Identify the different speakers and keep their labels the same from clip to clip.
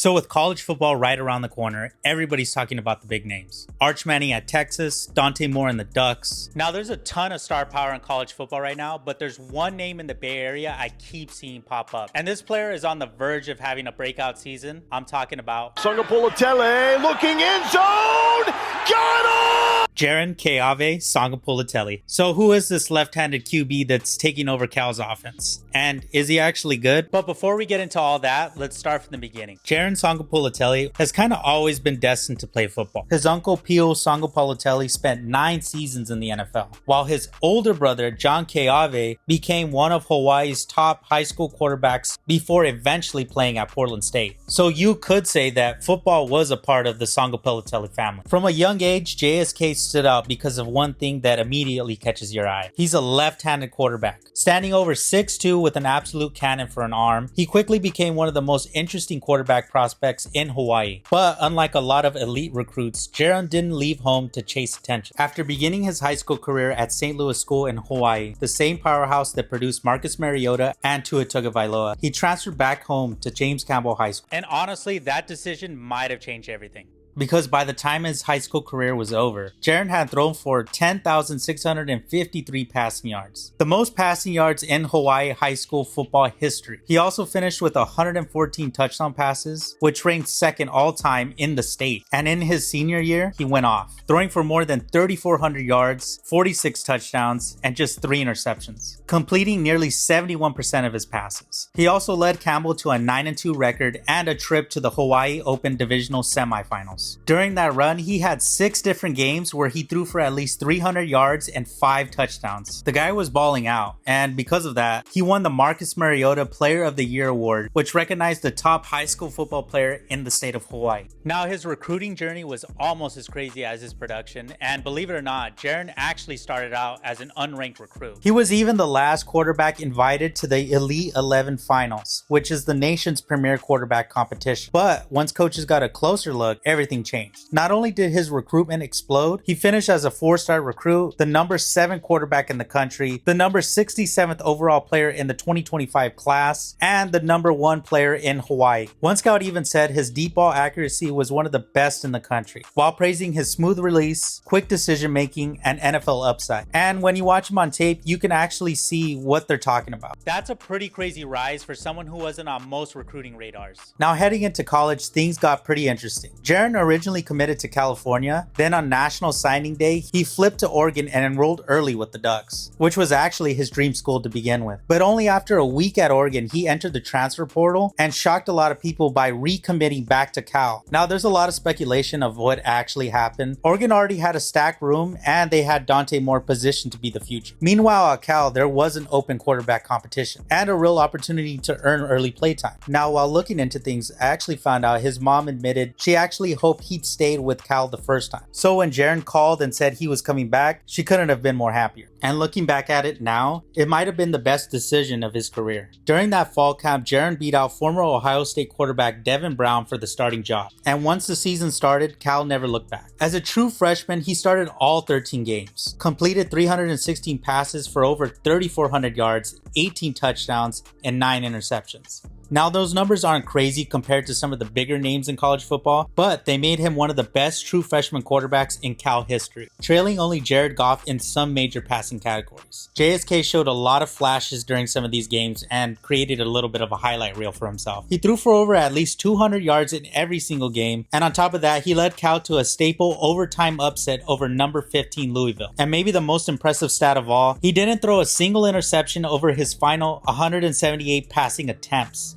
Speaker 1: So with college football right around the corner, everybody's talking about the big names. Arch Manning at Texas, Dante Moore in the Ducks. Now there's a ton of star power in college football right now, but there's one name in the Bay Area I keep seeing pop up. And this player is on the verge of having a breakout season. I'm talking about
Speaker 2: Sagapolutele looking in zone, got him!
Speaker 1: Jaron Sagapolutele. So who is this left-handed QB that's taking over Cal's offense? And is he actually good? But before we get into all that, let's start from the beginning. Jaron Sagapolutele has kind of always been destined to play football. His uncle Pio Sagapolutele spent 9 seasons in the NFL, while his older brother John Keave became one of Hawaii's top high school quarterbacks before eventually playing at Portland State. So you could say that football was a part of the Sagapolutele family. From a young age, JSK stood out because of one thing that immediately catches your eye. He's a left-handed quarterback. Standing over 6'2" with an absolute cannon for an arm, he quickly became one of the most interesting quarterback prospects in Hawaii. But unlike a lot of elite recruits, Jaron didn't leave home to chase attention. After beginning his high school career at St. Louis School in Hawaii, the same powerhouse that produced Marcus Mariota and Tua Tagovailoa, he transferred back home to James Campbell High School. And honestly, that decision might have changed everything. Because by the time his high school career was over, Jaron had thrown for 10,653 passing yards, the most passing yards in Hawaii high school football history. He also finished with 114 touchdown passes, which ranked second all-time in the state. And in his senior year, he went off, throwing for more than 3,400 yards, 46 touchdowns, and just 3 interceptions, completing nearly 71% of his passes. He also led Campbell to a 9-2 record and a trip to the Hawaii Open Divisional semifinals. During that run, he had 6 different games where he threw for at least 300 yards and 5 touchdowns. The guy was balling out, and because of that, he won the Marcus Mariota Player of the Year award, which recognized the top high school football player in the state of Hawaii. Now, his recruiting journey was almost as crazy as his production, and believe it or not, Jaron actually started out as an unranked recruit. He was even the last quarterback invited to the Elite 11 Finals, which is the nation's premier quarterback competition. But once coaches got a closer look, everything changed. Not only did his recruitment explode, he finished as a 4-star recruit, the number 7 quarterback in the country, the number 67th overall player in the 2025 class, and the number 1 player in Hawaii. One scout even said his deep ball accuracy was one of the best in the country, while praising his smooth release, quick decision making, and NFL upside. And when you watch him on tape, you can actually see what they're talking about. That's a pretty crazy rise for someone who wasn't on most recruiting radars. Now heading into college, things got pretty interesting. Jaron originally committed to California, then on National Signing Day, he flipped to Oregon and enrolled early with the Ducks, which was actually his dream school to begin with. But only after a week at Oregon, he entered the transfer portal and shocked a lot of people by recommitting back to Cal. Now there's a lot of speculation of what actually happened. Oregon already had a stacked room and they had Dante Moore positioned to be the future. Meanwhile at Cal, there was an open quarterback competition and a real opportunity to earn early playtime. Now while looking into things, I actually found out his mom admitted she actually hoped he'd stayed with Cal the first time. So when Jaron called and said he was coming back, she couldn't have been more happier. And looking back at it now, it might have been the best decision of his career. During that fall camp, Jaron beat out former Ohio State quarterback Devin Brown for the starting job. And once the season started, Cal never looked back. As a true freshman, he started all 13 games, completed 316 passes for over 3,400 yards, 18 touchdowns, and 9 interceptions. Now those numbers aren't crazy compared to some of the bigger names in college football, but they made him one of the best true freshman quarterbacks in Cal history, trailing only Jared Goff in some major passing categories. JSK showed a lot of flashes during some of these games and created a little bit of a highlight reel for himself. He threw for over at least 200 yards in every single game, and on top of that, he led Cal to a staple overtime upset over number 15 Louisville. And maybe the most impressive stat of all, he didn't throw a single interception over his final 178 passing attempts.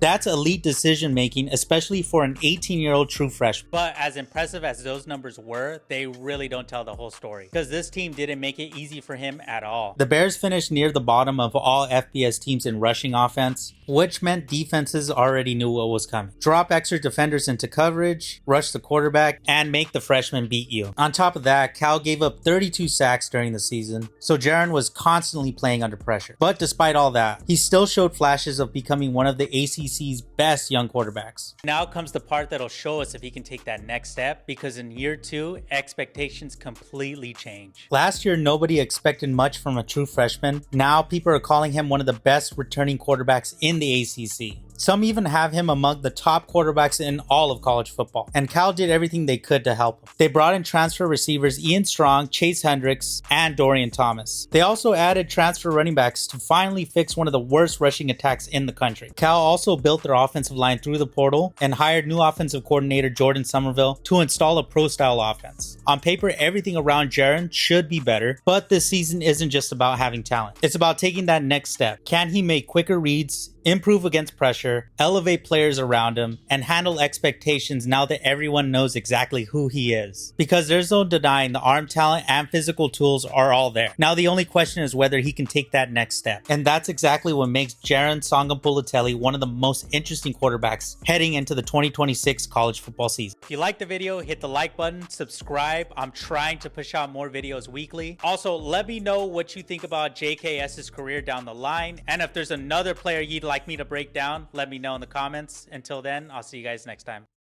Speaker 1: That's elite decision making, especially for an 18-year-old true freshman. But as impressive as those numbers were, they really don't tell the whole story, because this team didn't make it easy for him at all. The Bears finished near the bottom of all FBS teams in rushing offense, which meant defenses already knew what was coming. Drop extra defenders into coverage, rush the quarterback, and make the freshman beat you. On top of that, Cal gave up 32 sacks during the season, so Jaron was constantly playing under pressure. But despite all that, he still showed flashes of becoming one of the ACC's best young quarterbacks. Now comes the part that'll show us if he can take that next step, because in year 2, expectations completely change. Last year, nobody expected much from a true freshman. Now people are calling him one of the best returning quarterbacks in the ACC. Some even have him among the top quarterbacks in all of college football. And Cal did everything they could to help him. They brought in transfer receivers Ian Strong, Chase Hendricks, and Dorian Thomas. They also added transfer running backs to finally fix one of the worst rushing attacks in the country. Cal also built their offensive line through the portal and hired new offensive coordinator Jordan Somerville to install a pro-style offense. On paper, everything around Jaron should be better, but this season isn't just about having talent. It's about taking that next step. Can he make quicker reads, improve against pressure, elevate players around him, and handle expectations now that everyone knows exactly who he is? Because there's no denying the arm talent and physical tools are all there. Now the only question is whether he can take that next step. And that's exactly what makes Jaron Sagapolutele one of the most interesting quarterbacks heading into the 2026 college football season. If you liked the video, hit the like button, subscribe. I'm trying to push out more videos weekly. Also, let me know what you think about JKS's career down the line. And if there's another player you'd like me to break down, let me know in the comments. Until then, I'll see you guys next time.